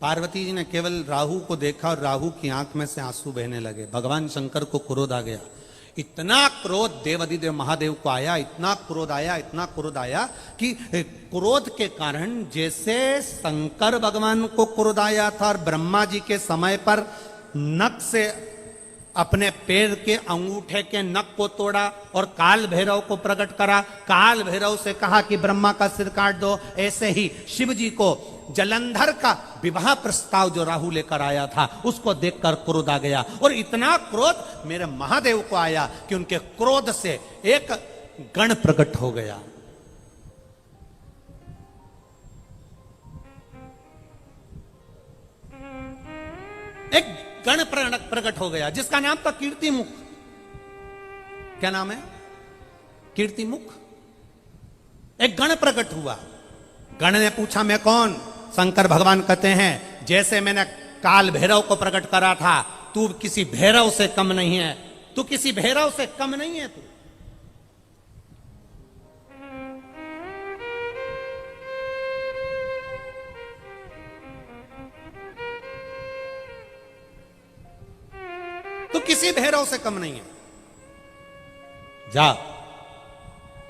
पार्वती जी ने केवल राहु को देखा और राहु की आंख में से आंसू बहने लगे। भगवान शंकर को क्रोध आ गया। इतना क्रोध देवाधिदेव महादेव को आया, इतना क्रोध आया, इतना क्रोध आया कि क्रोध के कारण जैसे शंकर भगवान को क्रोध आया था और ब्रह्मा जी के समय पर नख से अपने पैर के अंगूठे के नख को तोड़ा और काल भैरव को प्रकट करा, काल भैरव से कहा कि ब्रह्मा का सिर काट दो, ऐसे ही शिव जी को जलंधर का विवाह प्रस्ताव जो राहु लेकर आया था उसको देखकर क्रोध आ गया। और इतना क्रोध मेरे महादेव को आया कि उनके क्रोध से एक गण प्रकट हो गया। एक गण प्रकट हो गया जिसका नाम था कीर्तिमुख। क्या नाम है? कीर्तिमुख। एक गण प्रकट हुआ। गण ने पूछा मैं कौन? शंकर भगवान कहते हैं जैसे मैंने काल भैरव को प्रकट करा था, तू किसी भैरव से कम नहीं है, तू किसी भैरव से कम नहीं है। तू किसी भैरव से कम नहीं है। जा,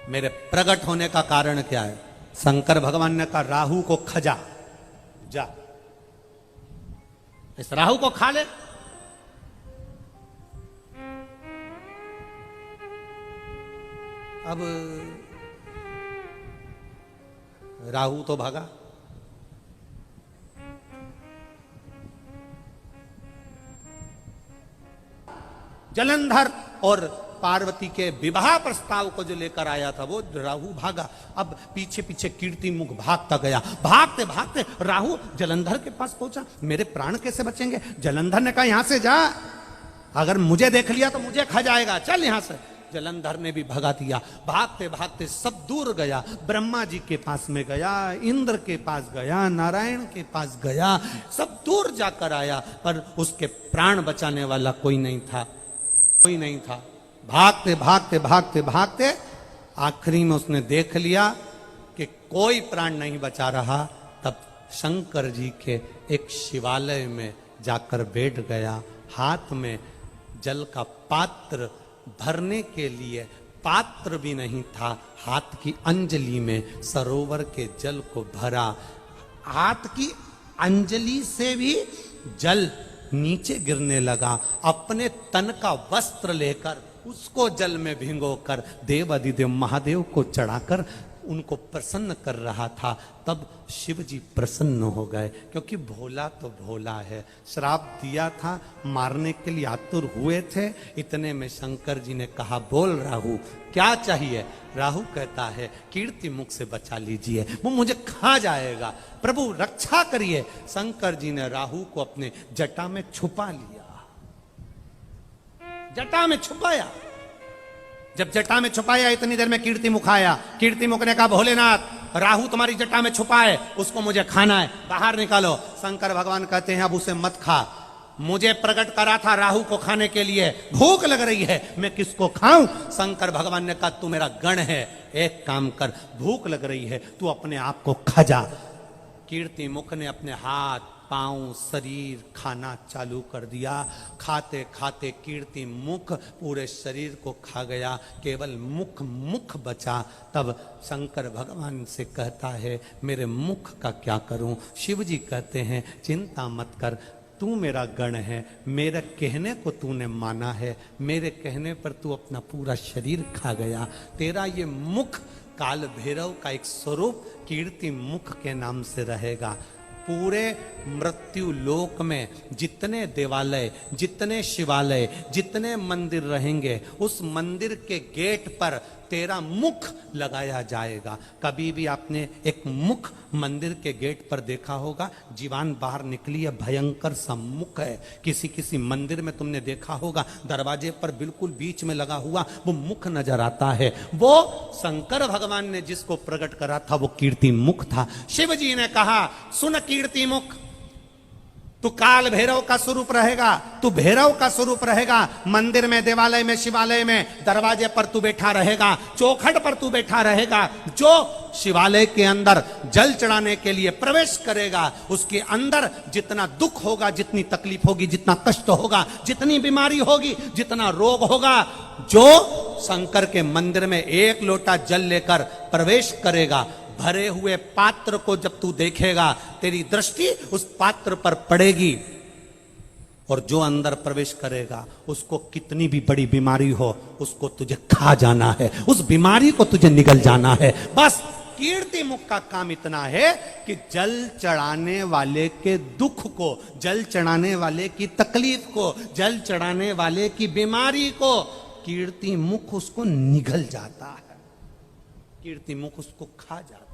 मेरे प्रकट होने का कारण क्या है? शंकर भगवान ने कहा राहु को खजा, जा इस राहु को खा ले। अब राहु तो भागा। जलंधर और पार्वती के विवाह प्रस्ताव को जो लेकर आया था वो राहु भागा। अब पीछे पीछे कीर्तिमुख भागता गया। भागते भागते राहु जलंधर के पास पहुंचा। मेरे प्राण कैसे बचेंगे? जलंधर ने कहा यहां से जा, अगर मुझे देख लिया तो मुझे खा जाएगा, चल यहां से। जलंधर ने भी भगा दिया। भागते भागते सब दूर गया। ब्रह्मा जी के पास में गया, इंद्र के पास गया, नारायण के पास गया, सब दूर जाकर आया, पर उसके प्राण बचाने वाला कोई नहीं था, कोई नहीं था। भागते भागते भागते भागते आखिरी में उसने देख लिया कि कोई प्राण नहीं बचा रहा। तब शंकर जी के एक शिवालय में जाकर बैठ गया। हाथ में जल का पात्र भरने के लिए पात्र भी नहीं था, हाथ की अंजलि में सरोवर के जल को भरा। हाथ की अंजलि से भी जल नीचे गिरने लगा। अपने तन का वस्त्र लेकर उसको जल में भिगोकर देवाधिदेव महादेव को चढ़ाकर उनको प्रसन्न कर रहा था। तब शिव जी प्रसन्न हो गए, क्योंकि भोला तो भोला है। श्राप दिया था, मारने के लिए आतुर हुए थे। इतने में शंकर जी ने कहा बोल राहु क्या चाहिए? राहु कहता है कीर्तिमुख से बचा लीजिए, वो मुझे खा जाएगा, प्रभु रक्षा करिए। शंकर जी ने राहु को अपने जटा में छुपा लिया, जटा में छुपाया। जब जटा में छुपाया इतनी देर में कीर्तिमुख आया। कीर्तिमुख ने कहा भोलेनाथ राहु तुम्हारी जटा में छुपा है, उसको मुझे खाना है, बाहर निकालो। शंकर भगवान कहते हैं अब उसे मत खा, मुझे प्रकट करा था राहु को खाने के लिए, भूख लग रही है, मैं किसको खाऊं? शंकर भगवान ने कहा तू मेरा गण है, एक काम कर, भूख लग रही है तू अपने आप को खा जा। कीर्तिमुख ने अपने हाथ पांव शरीर खाना चालू कर दिया। खाते खाते कीर्तिमुख पूरे शरीर को खा गया, केवल मुख बचा। तब शंकर भगवान से कहता है मेरे मुख का क्या करूं? शिव जी कहते हैं चिंता मत कर, तू मेरा गण है, मेरे कहने को तूने माना है, मेरे कहने पर तू अपना पूरा शरीर खा गया। तेरा ये मुख काल भैरव का एक स्वरूप कीर्तिमुख के नाम से रहेगा। पूरे मृत्यु लोक में जितने देवालय, जितने शिवालय, जितने मंदिर रहेंगे, उस मंदिर के गेट पर तेरा मुख लगाया जाएगा। कभी भी आपने एक मुख मंदिर के गेट पर देखा होगा? जीवान बाहर निकली है, भयंकर सा मुख है। किसी किसी मंदिर में तुमने देखा होगा दरवाजे पर बिल्कुल बीच में लगा हुआ वो मुख नजर आता है। वो शंकर भगवान ने जिसको प्रकट करा था वो कीर्तिमुख था। शिव जी ने कहा सुन कीर्तिमुख, तू काल भैरव का स्वरूप रहेगा, तू भैरव का स्वरूप रहेगा। मंदिर में, देवालय में, शिवालय में दरवाजे पर तू बैठा रहेगा, चौखट पर तू बैठा रहेगा। जो शिवालय के अंदर जल चढ़ाने के लिए प्रवेश करेगा, उसके अंदर जितना दुख होगा, जितनी तकलीफ होगी, जितना कष्ट होगा, जितनी बीमारी होगी, जितना रोग होगा, जो शंकर के मंदिर में एक लोटा जल लेकर प्रवेश करेगा, भरे हुए पात्र को जब तू देखेगा, तेरी दृष्टि उस पात्र पर पड़ेगी, और जो अंदर प्रवेश करेगा उसको कितनी भी बड़ी बीमारी हो, उसको तुझे खा जाना है, उस बीमारी को तुझे निगल जाना है। बस कीर्ति मुख का काम इतना है कि जल चढ़ाने वाले के दुख को, जल चढ़ाने वाले की तकलीफ को, जल चढ़ाने वाले की बीमारी को कीर्ति मुख उसको निगल जाता है, कीर्ति मुख उसको खा जाता है।